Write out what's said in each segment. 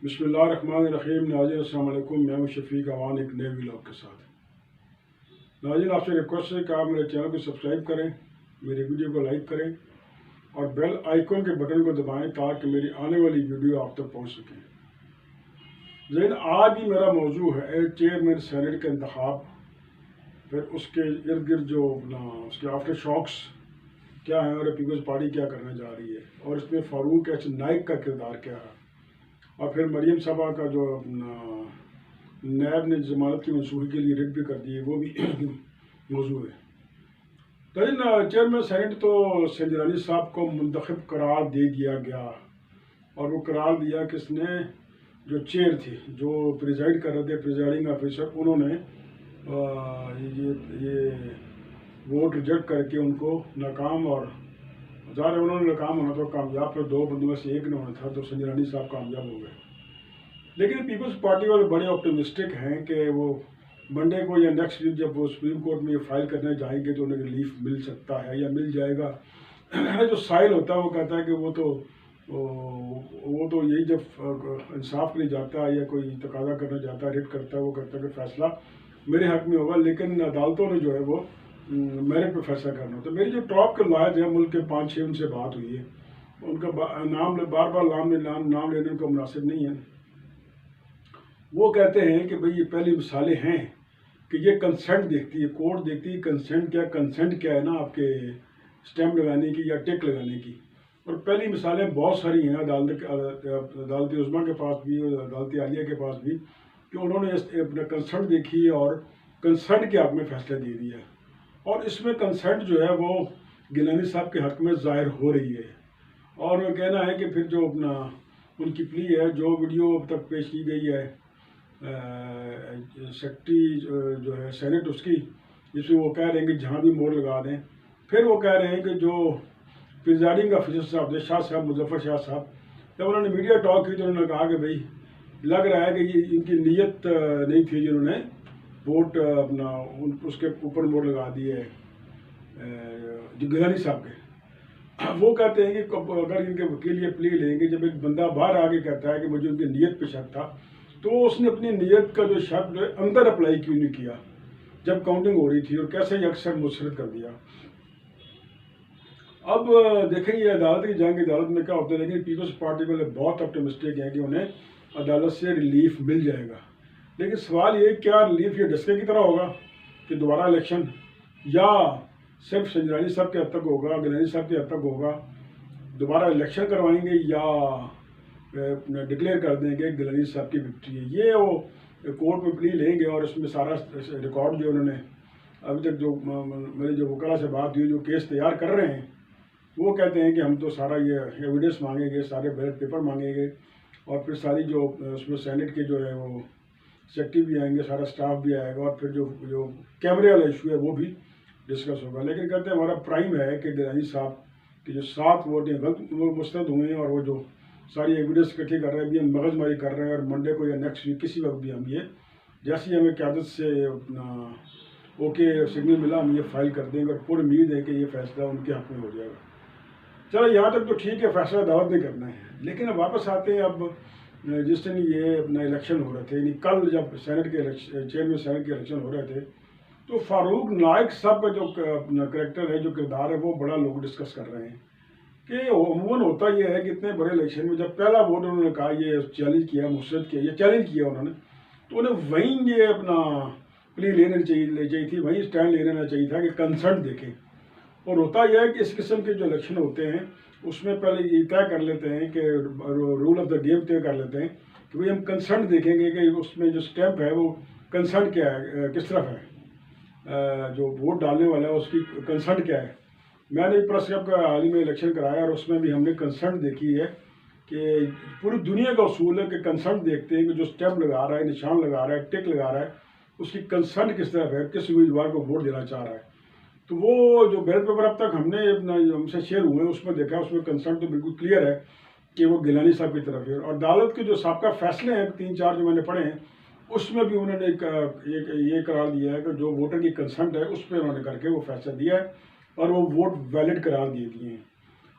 بسم اللہ الرحمن الرحیم۔ ناظرین السلام علیکم، میں ہوں شفیق اوان ایک نئے ولاگ کے ساتھ۔ ناظرین آپ سے ریکویسٹ ہے کہ آپ میرے چینل کو سبسکرائب کریں، میری ویڈیو کو لائک کریں اور بیل آئیکن کے بٹن کو دبائیں تاکہ میری آنے والی ویڈیو آپ تک پہنچ سکیں۔ لیکن آج بھی میرا موضوع ہے چیئرمین سینیٹ کا انتخاب، پھر اس کے ارد گرد جو اس کے آفٹر شاکس کیا ہیں اور پیپلز پارٹی کیا کرنے جا رہی ہے، اور اس میں فاروق ایچ نائک کا کردار کیا ہے، اور پھر مریم صاحبہ کا جو نیب نے ضمانت کی منسوخی کے لیے ریٹ بھی کر دی ہے، وہ بھی موضوع ہے۔ لیکن چیئرمین سینیٹ تو سنجرانی صاحب کو منتخب قرار دے دیا گیا، اور وہ قرار دیا کس نے؟ جو چیئر تھی، جو پریزائڈ کر رہے تھے، پریزائڈنگ آفیسر، انہوں نے یہ ووٹ ریجیکٹ کر کے ان کو ناکام، اور ظاہر ہے انہوں نے ناکام ہونا تو کامیاب، پھر دو بندوں میں سے ایک نے ہونا تھا، تو سنجرانی صاحب کامیاب ہو گئے۔ لیکن پیپلز پارٹی والے بڑے آپٹیمسٹک ہیں کہ وہ منڈے کو یا نیکسٹ ویک جب وہ سپریم کورٹ میں یہ فائل کرنے جائیں گے تو انہیں ریلیف مل سکتا ہے یا مل جائے گا۔ جو سائل ہوتا ہے وہ کہتا ہے کہ وہ تو یہی جب انصاف کے لیے جاتا ہے یا کوئی تقاضا کرنا جاتا ہے، ریٹ کرتا ہے، وہ کہتا ہے کہ فیصلہ میرے حق میں ہوگا، لیکن عدالتوں نے جو ہے وہ میرٹ پہ فیصلہ کرنا ہوتا ہے۔ میری جو ٹاپ کے لائر ہیں ملک کے 5-6 ان سے بات ہوئی ہے، ان کا نام بار بار نام لینے کا مناسب نہیں ہے۔ وہ کہتے ہیں کہ بھئی یہ پہلی مثالیں ہیں کہ یہ کنسنٹ دیکھتی ہے، کورٹ دیکھتی ہے کنسنٹ کیا ہے نا، آپ کے سٹیمپ لگانے کی یا ٹک لگانے کی، اور پہلی مثالیں بہت ساری ہیں عدالت عظمیٰ کے پاس بھی اور عدالت عالیہ کے پاس بھی، کہ انہوں نے اپنا کنسنٹ دیکھی ہے اور کنسنٹ کے حق میں فیصلہ دے دیا ہے، اور اس میں کنسنٹ جو ہے وہ گیلانی صاحب کے حق میں ظاہر ہو رہی ہے۔ اور وہ کہنا ہے کہ پھر جو اپنا ان کی پلی ہے، جو ویڈیو اب تک پیش کی گئی ہے سیکرٹری جو ہے سینٹ اس کی، جس میں وہ کہہ رہے ہیں کہ جہاں بھی مور لگا دیں، پھر وہ کہہ رہے ہیں کہ جو پریزائڈنگ آفیسر صاحب شاہ صاحب مظفر شاہ صاحب، جب انہوں نے میڈیا ٹاک کی تو انہوں نے کہا کہ بھئی لگ رہا ہے کہ یہ ان کی نیت نہیں تھی، جنہوں نے ووٹ اپنا اس کے اوپر مور لگا دی ہے جو گیلانی صاحب کے۔ وہ کہتے ہیں کہ اگر ان کے وکیل یہ پلی لیں گے، جب ایک بندہ باہر آگے کہتا ہے کہ مجھے ان کی نیت پہ شک تھا، تو اس نے اپنی نیت کا جو شک جو ہے اندر اپلائی کیوں نہیں کیا جب کاؤنٹنگ ہو رہی تھی، اور کیسے یہ اکثر مسرت کر دیا۔ اب دیکھیں یہ عدالت کی جنگ، عدالت میں کیا ہوتا ہے، لیکن پیپلز پارٹی والے بہت آپٹیمسٹک ہیں کہ انہیں عدالت سے ریلیف مل جائے گا۔ لیکن سوال یہ کیا ریلیف یہ ڈسکے کی طرح ہوگا کہ دوبارہ الیکشن، یا صرف سنجرانی صاحب کے حد تک ہوگا، گیلانی صاحب کے حد تک ہوگا، دوبارہ الیکشن کروائیں گے یا ڈکلیئر کر دیں گے گیلانی صاحب کی وکٹری ہے۔ یہ وہ کورٹ میں پلی لیں گے، اور اس میں سارا ریکارڈ جو انہوں نے ابھی تک جو میری جو وکلا سے بات ہوئی، جو کیس تیار کر رہے ہیں، وہ کہتے ہیں کہ ہم تو سارا یہ ایویڈنس مانگیں گے، سارے بیلٹ پیپر مانگیں گے، اور پھر ساری جو اس میں سینٹ کے جو ہے وہ سیکرٹری بھی آئیں گے، سارا سٹاف بھی آئے گا، اور پھر جو کیمرے والا ایشو ہے وہ بھی ڈسکس ہوگا۔ لیکن کہتے ہیں ہمارا پرائم ہے کہ گیلانی صاحب کی جو 7 ووٹیں غلط مسترد ہوئے ہیں، اور وہ جو ساری ایویڈنس اکٹھی کر رہے ہیں بھی، ہم مغز ماری کر رہے ہیں، اور منڈے کو یا نیکسٹ ویک کسی وقت بھی ہم یہ جیسے ہمیں قیادت سے اوکے سگنل ملا، ہم یہ فائل کر دیں گے، اور پوری امید ہے کہ یہ فیصلہ ان کے حق میں ہو جائے گا۔ چلو یہاں تک تو ٹھیک ہے، فیصلہ عدالت نے کرنا ہے، لیکن اب واپس آتے ہیں اب جس دن یہ اپنا الیکشن ہو رہے تھے، یعنی کل جب سینٹ کے چیئرمین سینٹ کے الیکشن ہو رہے تھے، تو فاروق نائک صاحب کا جو کریکٹر ہے، جو کردار ہے، وہ بڑا لوگ ڈسکس کر رہے ہیں کہ عموماً ہوتا یہ ہے کہ اتنے بڑے الیکشن میں جب پہلا ووٹ انہوں نے کہا یہ چیلنج کیا، مسرت کیا، یہ چیلنج کیا انہوں نے، تو انہیں وہیں یہ اپنا پلی لینا چاہیے تھی، وہیں اسٹینڈ لے لینا چاہیے تھا کہ کنسنٹ دیکھیں۔ اور ہوتا یہ ہے کہ اس قسم کے جو الیکشن ہوتے ہیں اس میں پہلے یہ طے کر لیتے ہیں کہ رول آف دا گیم طے کر لیتے ہیں کہ بھئی ہم کنسنٹ دیکھیں گے کہ اس میں جو اسٹیمپ ہے وہ کنسنٹ کیا ہے، کس طرف ہے، جو ووٹ ڈالنے والا ہے اس کی کنسنٹ کیا ہے۔ میں نے پریس کلب کا حال ہی میں الیکشن کرایا، اور اس میں بھی ہم نے کنسنٹ دیکھی ہے کہ پوری دنیا کا اصول ہے کہ کنسنٹ دیکھتے ہیں کہ جو اسٹیمپ لگا رہا ہے، نشان لگا رہا ہے، ٹک لگا رہا ہے، اس کی کنسنٹ کس طرف ہے، کس امیدوار کو ووٹ دینا چاہ رہا ہے۔ تو وہ جو بیلٹ پیپر اب تک ہم سے شیئر ہوئے ہیں، اس میں دیکھا، اس میں کنسنٹ تو بالکل کلیئر ہے کہ وہ گیلانی صاحب کی طرف ہے۔ اور عدالت کے جو سابقہ فیصلے ہیں 3-4 جو میں نے پڑھے ہیں، اس میں بھی انہوں نے یہ قرار دیا ہے کہ جو ووٹر کی کنسنٹ ہے اس پہ انہوں نے کر کے وہ فیصلہ دیا ہے، اور وہ ووٹ ویلڈ قرار دیے ہیں۔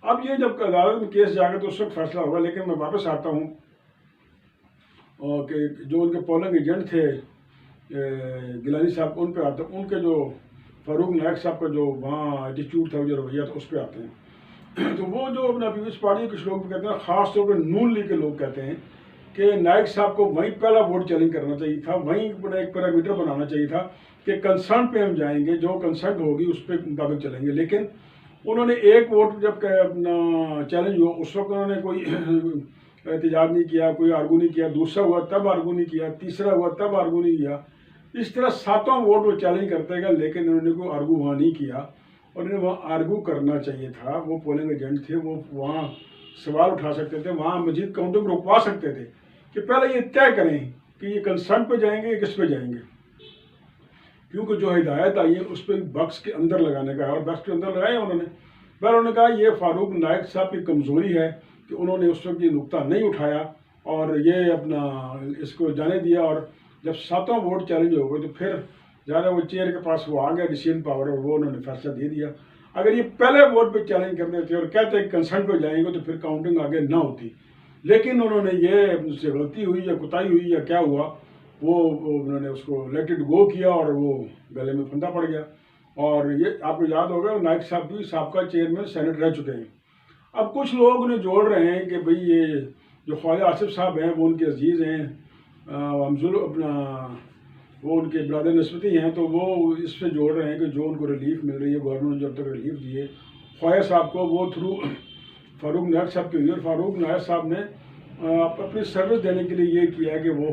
اب یہ جب عدالت میں کیس جائے گا تو اس وقت فیصلہ ہوگا، لیکن میں واپس آتا ہوں، 3 4 جو میں نے پڑھے ہیں اس میں بھی انہوں نے یہ قرار دیا ہے کہ جو ووٹر کی کنسنٹ ہے اس پہ انہوں نے کر کے وہ فیصلہ دیا ہے، اور وہ ووٹ ویلڈ قرار دیے ہیں۔ اب یہ جب عدالت میں کیس جائے گا تو اس وقت فیصلہ ہوگا، لیکن میں واپس آتا ہوں کہ جو ان کے پولنگ ایجنٹ تھے گیلانی صاحب، ان پہ آتے ہیں، ان کے جو فاروق نائک صاحب کا جو وہاں ایٹیچیوڈ تھا، جو رویہ تھا، اس پہ آتے ہیں۔ تو وہ جو اپنا پیپلز پارٹی کے کچھ لوگ بھی کہتے ہیں، خاص طور پہ نون لیگ کے لوگ کہتے ہیں کہ نائک صاحب کو وہیں پہلا ووٹ چیلنج کرنا چاہیے تھا، وہیں ایک پیرامیٹر بنانا چاہیے تھا کہ کنسنٹ پہ ہم جائیں گے، جو کنسنٹ ہوگی اس پہ مطابق چلیں گے۔ لیکن انہوں نے ایک ووٹ جب اپنا چیلنج ہوا، اس وقت انہوں نے کوئی احتجاج نہیں کیا، کوئی آرگو نہیں کیا، دوسرا ہوا تب آرگو نہیں کیا، تیسرا ہوا تب آرگو نہیں کیا۔ اس طرح 7واں ووٹ وہ چیلنج کرتے گا، لیکن انہوں نے کوئی آرگو وہاں نہیں کیا، اور انہیں وہاں آرگو کرنا چاہیے تھا۔ وہ پولنگ ایجنٹ تھے، وہ وہاں سوال اٹھا سکتے تھے، وہاں مزید کاؤنٹنگ رکوا سکتے تھے کہ پہلے یہ طے کریں کہ یہ کنسنٹ پہ جائیں گے یا کس پہ جائیں گے، کیونکہ جو ہدایت آئی ہے اس پہ بکس کے اندر لگانے کا ہے، اور بکس کے اندر لگایا انہوں نے۔ پھر انہوں نے کہا یہ فاروق نائک صاحب کی کمزوری ہے کہ انہوں نے اس وقت یہ نقطہ نہیں اٹھایا اور یہ اپنا اس کو جانے دیا، اور جب 7واں ووٹ چیلنج ہو گئے تو پھر زیادہ وہ چیئر کے پاس وہ آ گیا ڈیسیژن پاور، اور وہ انہوں نے فیصلہ دے دیا۔ اگر یہ پہلے ووٹ پہ چیلنج کرتے تھے اور کہتے کہ کنسنٹ پہ جائیں گے تو پھر کاؤنٹنگ آگے نہ ہوتی، لیکن انہوں نے یہ اس سے غلطی ہوئی یا کوتاہی ہوئی یا کیا ہوا، وہ انہوں نے اس کو لیٹ اٹ گو کیا اور وہ گلے میں پھندا پڑ گیا۔ اور یہ آپ کو یاد ہوگا نائک صاحب بھی سابقہ چیئرمین سینٹ رہ چکے ہیں۔ اب کچھ لوگ انہیں جوڑ رہے ہیں کہ بھئی یہ جو خواجہ آصف صاحب ہیں وہ ان کے عزیز ہیں، اپنا وہ ان کے برادر نسبتی ہیں، تو وہ اس سے جوڑ رہے ہیں کہ جو ان کو ریلیف مل رہی ہے، گورنمنٹ نے جب تک ریلیف دیے خواجہ صاحب کو، وہ تھرو فاروق نائک صاحب کے ہوئی، اور فاروق نائک صاحب نے اپنی سروس دینے کے لیے یہ کیا کہ وہ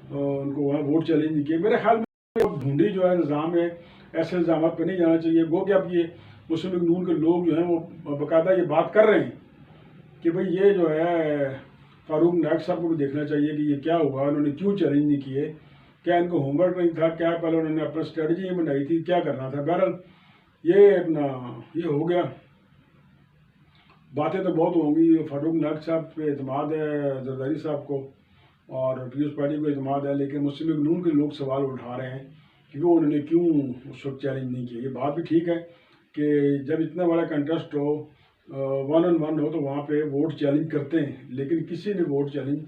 ان کو وہاں ووٹ چیلنج نہیں کیے۔ میرے خیال میں ڈھونڈی جو ہے نظام ہے، ایسے الزامات پہ نہیں جانا چاہیے۔ گو کہ اب یہ مسلم لیگ نون کے لوگ جو ہیں وہ باقاعدہ یہ بات کر رہے ہیں کہ بھئی یہ جو ہے فاروق نائک صاحب کو بھی دیکھنا چاہیے کہ یہ کیا ہوا، انہوں نے کیوں چیلنج نہیں کیے، کیا ان کو ہوم ورک نہیں تھا، کیا پہلے انہوں نے اپنا اسٹریٹجی بنائی تھی، کیا کرنا تھا۔ بہرحال یہ اپنا یہ ہو گیا، باتیں تو بہت ہوں گی۔ فاروق نائک صاحب پہ اعتماد ہے زرداری صاحب کو، اور پیپلز پارٹی کو اعتماد ہے، لیکن مسلم لیگ نون کے لوگ سوال اٹھا رہے ہیں کہ وہ انہوں نے کیوں اس وقت چیلنج نہیں کیا۔ یہ بات بھی ٹھیک ہے کہ جب اتنا بڑا کنٹیسٹ ہو، 1 on 1 ہو، تو وہاں پہ ووٹ چیلنج کرتے ہیں، لیکن کسی نے ووٹ چیلنج،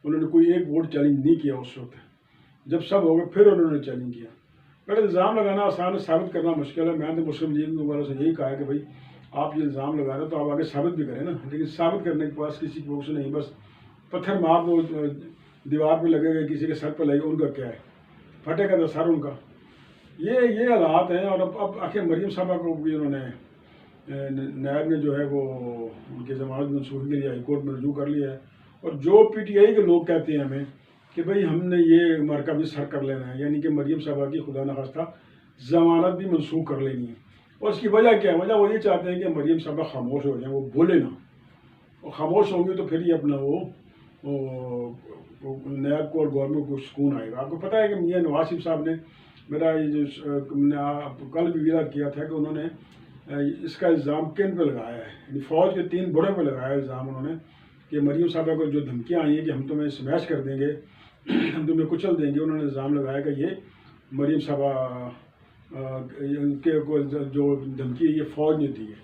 انہوں نے کوئی ایک ووٹ چیلنج نہیں کیا اس وقت۔ جب سب ہو گئے پھر انہوں نے چیلنج کیا۔ پہلے الزام لگانا آسان ہے، ثابت کرنا مشکل ہے۔ میں نے مسلم لیگ والوں سے یہی کہا ہے کہ بھائی آپ یہ الزام لگا رہے ہیں تو آپ آگے ثابت بھی کریں نا، لیکن ثابت کرنے کے پاس کسی کو سے نہیں، بس پتھر مار دو، دیوار پہ لگے گئے، کسی کے سر پہ لگے گا، ان کا کیا ہے، پھٹے گا تو سر ان کا۔ یہ حالات ہیں۔ اور اب آخر مریم صاحبہ کو بھی انہوں نے نیب نے جو ہے وہ ان کی ضمانت منسوخی کے لیے ہائی کورٹ میں رجوع کر لیا ہے، اور جو پی ٹی آئی کے لوگ کہتے ہیں ہمیں کہ بھئی ہم نے یہ مرکہ بھی سر کر لینا ہے، یعنی کہ مریم صاحبہ کی خدا نخواستہ ضمانت بھی منسوخ کر لینی ہے۔ اور اس کی وجہ کیا ہے؟ وجہ وہ یہ چاہتے ہیں کہ مریم صاحبہ خاموش ہو جائیں، وہ بولے نہ، اور خاموش ہوں گی تو پھر یہ اپنا وہ نیب کو اور گورنمنٹ کو سکون آئے گا۔ آپ کو پتہ ہے کہ میاں نواز شریف صاحب نے میرا یہ جو کل بھی ویلا کیا تھا کہ انہوں نے اس کا الزام کن پہ لگایا ہے، یعنی فوج کے 3 بڑوں پہ لگایا الزام انہوں نے کہ مریم صاحبہ کو جو دھمکیاں آئی ہیں کہ ہم تمہیں سمیش کر دیں گے، ہم تمہیں کچل دیں گے، انہوں نے الزام لگایا کہ یہ مریم صاحبہ کے جو دھمکی ہے یہ فوج نے دی ہے۔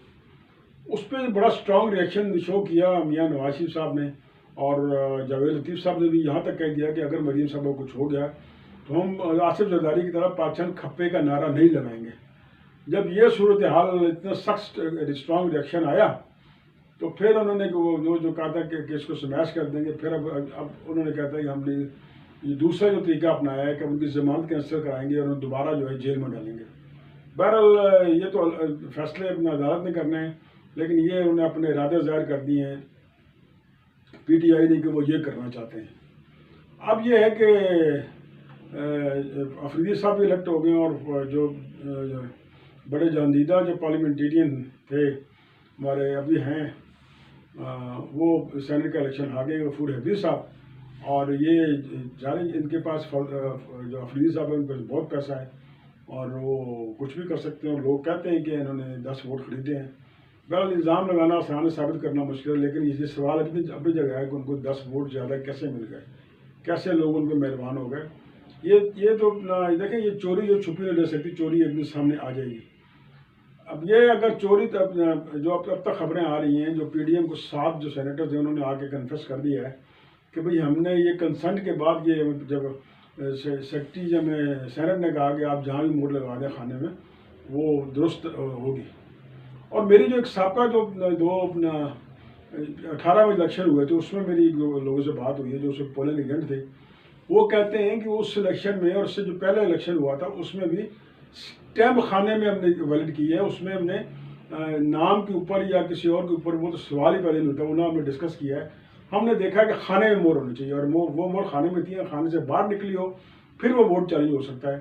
اس پہ بڑا اسٹرانگ ریئیکشن شو کیا میاں نواز شریف صاحب نے، اور جاوید لطیف صاحب نے بھی یہاں تک کہہ دیا کہ اگر مریم صاحبہ کو کچھ ہو گیا تو ہم آصف زرداری کی طرح پاکستان کھپے کا نعرہ نہیں لگائیں گے۔ جب یہ صورتحال اتنا سخت اسٹرانگ ریئیکشن آیا تو پھر انہوں نے جو کہا تھا کہ اس کو سمیش کر دیں گے، پھر اب انہوں نے کہا تھا کہ ہم نے یہ دوسرا جو طریقہ اپنایا ہے کہ ان کی ضمانت کینسل کرائیں گے اور انہیں دوبارہ جو ہے جیل میں ڈالیں گے۔ بہرحال یہ تو فیصلے اپنے عدالت نے کرنے ہیں، لیکن یہ انہوں نے اپنے ارادے ظاہر کر دیے ہیں پی ٹی آئی نے کہ وہ یہ کرنا چاہتے ہیں۔ اب یہ ہے کہ افریدی صاحب بھی الیکٹ ہو گئے، اور جو بڑے جاندیدہ جو پارلیمنٹیرین تھے ہمارے ابھی ہیں، وہ سینٹ کا الیکشن ہار گئے، غفور حفیظ صاحب۔ اور یہ جانے ان کے پاس جو افریدی صاحب ہیں ان کے پاس بہت پیسہ ہے اور وہ کچھ بھی کر سکتے ہیں، اور لوگ کہتے ہیں کہ انہوں نے 10 ووٹ خریدے ہیں۔ بہرحال الزام لگانا آسان ہے، ثابت کرنا مشکل ہے، لیکن یہ سوال اپنی جگہ ہے کہ ان کو 10 ووٹ زیادہ کیسے مل گئے، کیسے لوگ ان کو مہربان ہو گئے۔ یہ تو دیکھیں، یہ چوری جو چھپی نہیں رہ سکتی، چوری ایک دن سامنے آ جائے گی۔ اب یہ اگر چوری جو اب تک خبریں آ رہی ہیں، جو پی ڈی ایم کو 7 جو سینیٹر تھے انہوں نے آ کے کنفیس کر دیا ہے کہ بھئی ہم نے یہ کنسنٹ کے بعد یہ جب سیکرٹری جب سینٹ نے کہا کہ آپ جہاں بھی موڑ لگا دیں کھانے میں وہ درست ہوگی. اور میری جو ایک سابقہ جو 2018 میں الیکشن ہوئے تھے اس میں میری لوگوں سے بات ہوئی ہے جو اس پولنگ ایجنٹ تھے. وہ کہتے ہیں کہ اس الیکشن میں اور اس سے جو پہلا الیکشن ہوا تھا اس میں بھی اسٹیمپ خانے میں ہم نے ویلڈ کی ہے. اس میں ہم نے نام کے اوپر یا کسی اور کے اوپر وہ تو سوال ہی پیدا نہیں ہوتا, انہوں نے ہم نے ڈسکس کیا ہے. ہم نے دیکھا کہ کھانے میں مور ہونی چاہیے اور وہ مور کھانے میں تھی, کھانے سے باہر نکلی ہو پھر وہ ووٹ چیلنج ہو سکتا ہے.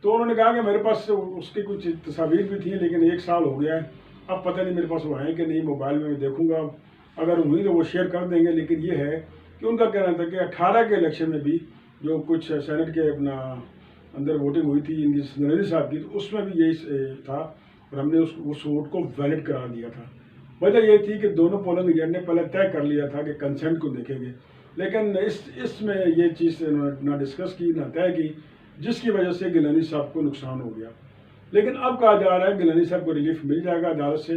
تو انہوں نے کہا کہ میرے پاس اس کی کچھ تصاویر بھی تھیں لیکن 1 سال ہو گیا ہے, اب پتہ نہیں میرے پاس وہ ہیں کہ نہیں, موبائل میں دیکھوں گا, اگر ہوئی تو وہ شیئر کر دیں گے. لیکن یہ ہے کہ ان کا کہنا تھا کہ 18 کے الیکشن میں بھی جو کچھ سینٹ کے اندر ووٹنگ ہوئی تھی ان کی نریندر صاحب کی, تو اس میں بھی یہی تھا اور ہم نے اس ووٹ کو ویلڈ کرا دیا تھا. وجہ یہ تھی کہ دونوں پولنگ ایجنٹ نے پہلے طے کر لیا تھا کہ کنسنٹ کو دیکھیں گے, لیکن اس میں یہ چیز انہوں نے نہ ڈسکس کی نہ طے کی, جس کی وجہ سے گیلانی صاحب کو نقصان ہو گیا. لیکن اب کہا جا رہا ہے گیلانی صاحب کو ریلیف مل جائے گا عدالت سے,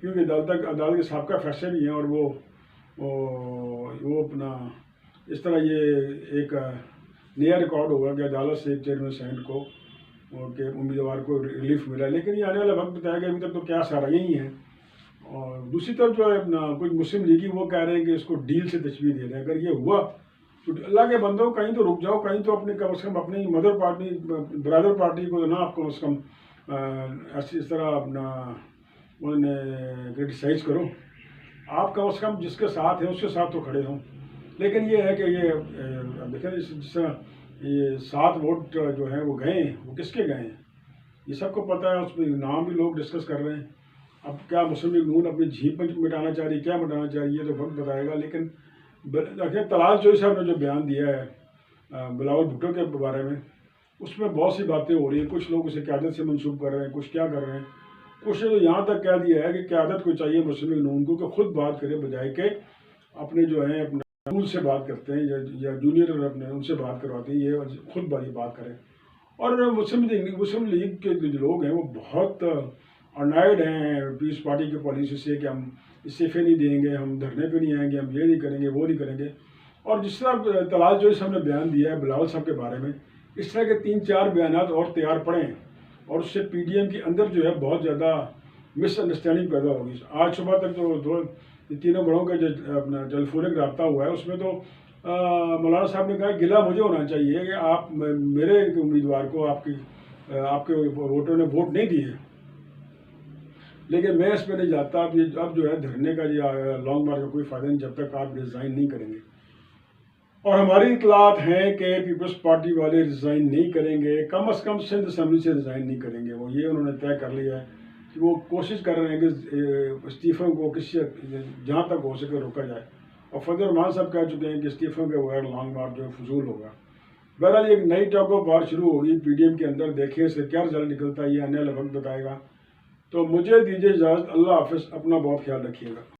کیونکہ عدالت کے سابقہ فیصلے بھی ہیں اور وہ اس طرح یہ ایک نیا ریکارڈ ہوگا کہ عدالت سے چیئرمین سینٹ کو کہ امیدوار کو ریلیف ملا. لیکن یہ آنے والا وقت بتائے گا, ابھی تک تو کیا سارا یہی ہے. اور دوسری طرف جو ہے کچھ مسلم لیگی وہ کہہ رہے ہیں کہ اس کو ڈیل سے تشبیہ دے رہے ہیں. اگر یہ ہوا تو اللہ کے بندوں کہیں تو رک جاؤ, کہیں تو اپنے کم از کم اپنی مدر پارٹی برادر پارٹی کو نہ آپ کم از کم اس طرح انہیں کرٹیسائز کرو. آپ کم از کم جس کے ساتھ ہیں اس کے ساتھ تو کھڑے ہوں. لیکن یہ ہے کہ یہ دیکھیں جس طرح یہ 7 ووٹ جو ہیں وہ گئے ہیں, وہ کس کے گئے ہیں یہ سب کو پتہ ہے. اس میں نام بھی لوگ ڈسکس کر رہے ہیں. اب کیا مسلم لیگ نون اپنی جھیپ مٹانا چاہ رہی ہے, کیا مٹانا چاہ رہی ہے تو وقت بتائے گا. لیکن دیکھیں طلال چوہدری صاحب نے جو بیان دیا ہے بلاول بھٹو کے بارے میں, اس میں بہت سی باتیں ہو رہی ہیں. کچھ لوگ اسے قیادت سے منسوب کر رہے ہیں, کچھ کیا کر رہے ہیں, کچھ نے تو یہاں تک کہہ دیا ہے کہ قیادت کو چاہیے مسلم لیگ نون کو کہ خود بات کرے بجائے کہ اپنے جو ہیں اپنے اسکول سے بات کرتے ہیں یا جونیئر اپنے ان سے بات کرواتے ہیں, یہ خود بات کریں. اور مسلم لیگ کے جو لوگ ہیں وہ بہت انائڈ ہیں پیس پارٹی کی پالیسی سے کہ ہم استعفے نہیں دیں گے, ہم دھرنے پہ نہیں آئیں گے, ہم یہ نہیں کریں گے, وہ نہیں کریں گے. اور جس طرح طلال چوہدری صاحب نے بیان دیا ہے بلاول صاحب کے بارے میں, اس طرح کے 3-4 بیانات اور تیار پڑے ہیں اور اس سے پی ڈی ایم کے اندر جو ہے بہت زیادہ مس انڈرسٹینڈنگ پیدا ہوگی. آج صبح تک جو تینوں بڑوں کا جو اپنا ٹیلیفونک رابطہ ہوا ہے اس میں تو مولانا صاحب نے کہا گلہ مجھے ہونا چاہیے کہ آپ میرے امیدوار کو آپ کے ووٹروں نے ووٹ نہیں دیے, لیکن میں اس پہ نہیں جاتا. اب جو ہے دھرنے کا یا لانگ مارچ کا کوئی فائدہ نہیں جب تک آپ ریزائن نہیں کریں گے. اور ہماری اطلاعات ہیں کہ پیپلز پارٹی والے ریزائن نہیں کریں گے, کم از کم سندھ اسمبلی سے ریزائن نہیں کریں گے. وہ یہ انہوں نے طے کر لیا ہے کہ وہ کوشش کر رہے ہیں کہ استعفوں کو کسی جہاں تک ہو سکے روکا جائے. اور فضل الرحمان صاحب کہہ چکے ہیں کہ استعفوں کے بغیر لانگ مارچ جو فضول ہوگا. بہرحال ایک نئی ٹاک آف وار شروع ہوگی پی ڈی ایم کے اندر. دیکھیں اس سے کیا رزلٹ نکلتا ہے, یہ آنے والا وقت بتائے گا. تو مجھے دیجیے اجازت, اللہ حافظ, اپنا بہت خیال رکھیے گا.